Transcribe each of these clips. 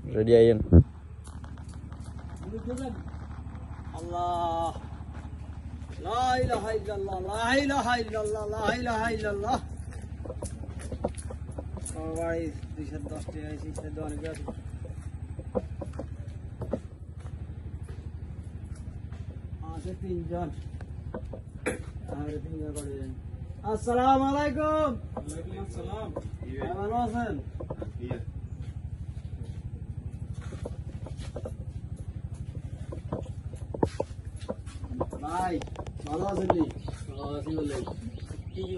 Ready ayan. Allah. La ilaha illallah. La ilaha illallah. La ilaha illallah. Alright, 210 টাকা আইছি সেটা অনেক আছে। আছে তিনজন। আর তিনজন করে যান। আসসালামু আলাইকুম। ওয়ালাইকুম আসসালাম। ভালো আছেন? ভাই ভালো আছেন নি? ভালো আছি বলে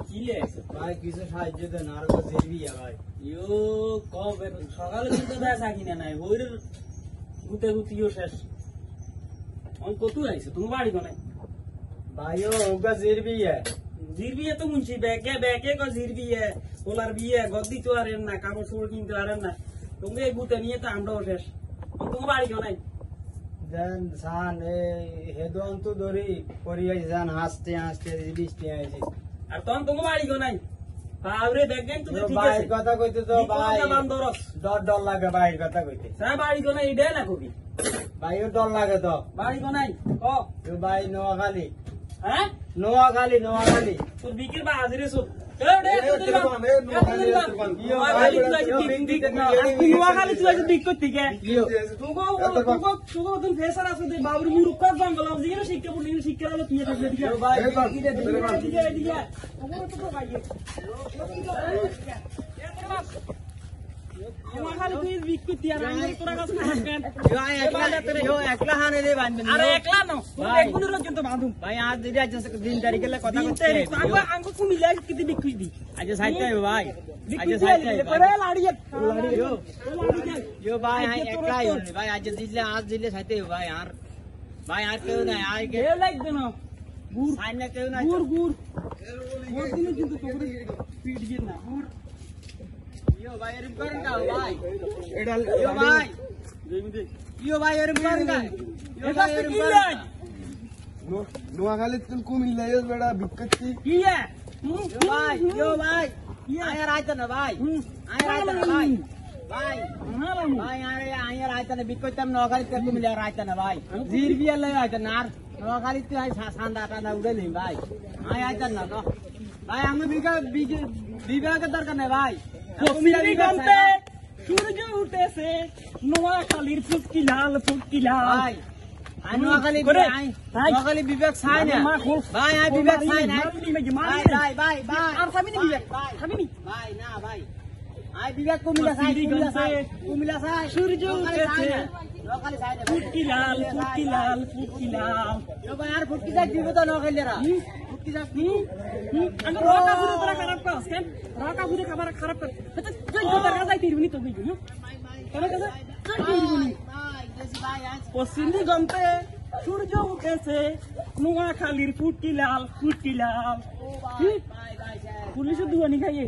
কি লেছে ভাই কিছু সাহায্য দেন আর তো জেরবি ভাই ইও কবে সকালে কিন্তু দেখা কিনা নাই হইর গুতে গুতিও শেষ অন কত আইছে তুমি বাড়ি কোনে ভাইও ওগা জিরবি তো মুন্সি বেকে কো জিরবি ওলার বিয়ে গদ্দি তো আর না কাপড় চোপড় কিনতে পারেন না তুমি এই গুতে নিয়ে তো আমরাও শেষ তুমি বাড়ি কোনে দেন সান হেদন তো ধরি পরিয়াই জান হাসতে হাসতে বৃষ্টি আইছে আর তখন তোমার বাড়ি গো নাই বাবরে দেখেন তো ঠিক আছে ভাই কথা কইতে তো ভাই ডর লাগে ভাই কথা কইতে স্যার বাড়ি গো নাই ইডে না কবি ভাইও ডর লাগে তো বাড়ি গো নাই ও তো ভাই নোয়াখালী হ্যাঁ নোয়াখালী তোর বিকের বা হাজিরে সব দিন তারিখে কথা আজ সাইতে ভাই আজ সাইতে ভাই একলাই ভাই আজ দিলে সাইতে ভাই আর কেউ নাই আর কেউ লাগবে না গুড় সাইনা কেউ নাই গুড় দিলে কিন্তু তোরে পিট দিয়ে না গুড় ইয়ো ভাই এরম করেন না ভাই এটা ইয়ো ভাই এরম করেন না এটা কি লাগ নোয়াখালী তুই কুমিল্লায় বেড়া বিক্রি কি ভাই আয়ার আইতা না ভাই আয়ার আইতা না বিকইতাম নোয়াখালী তে কুমিল্লায় আইতা না ভাই জিরবিয়া লই আইতা না আর নোয়াখালী তে আই সান্দা টানা উড়েলি ভাই আইতা না ভাই আমি বিভাগের দরকার নাই ভাই কুমিল্লা গন্তে সূর্য উঠেছে নোয়াখালীর ফুটকি লাল ভাই নোয়াখালী বিবেক চাই না ভাই আই বিবেক চাই না ভাই আর সামিনি বিবেক ভাই না ভাই আই বিবেক কুমিল্লা চাই সূর্য উঠেছে নোয়াখালী চাই না ফুটকি লাল ভাই আর ফুটকি যাক দিব তো নোয়াখালীরা ফুটকি যাক আমি রকা ফুরে তোরা খারাপ করছ কেন রকা ফুরে খারাপ কর তুই তোর কাছে যাইতিরবি তো কই তোর কাছে যাইতিরবি পশ্চিমী গন্তে সূর্য উঠেছে নোয়াখালীর ফুটকি লাল পুলিশের দুয়ানি খাইয়ে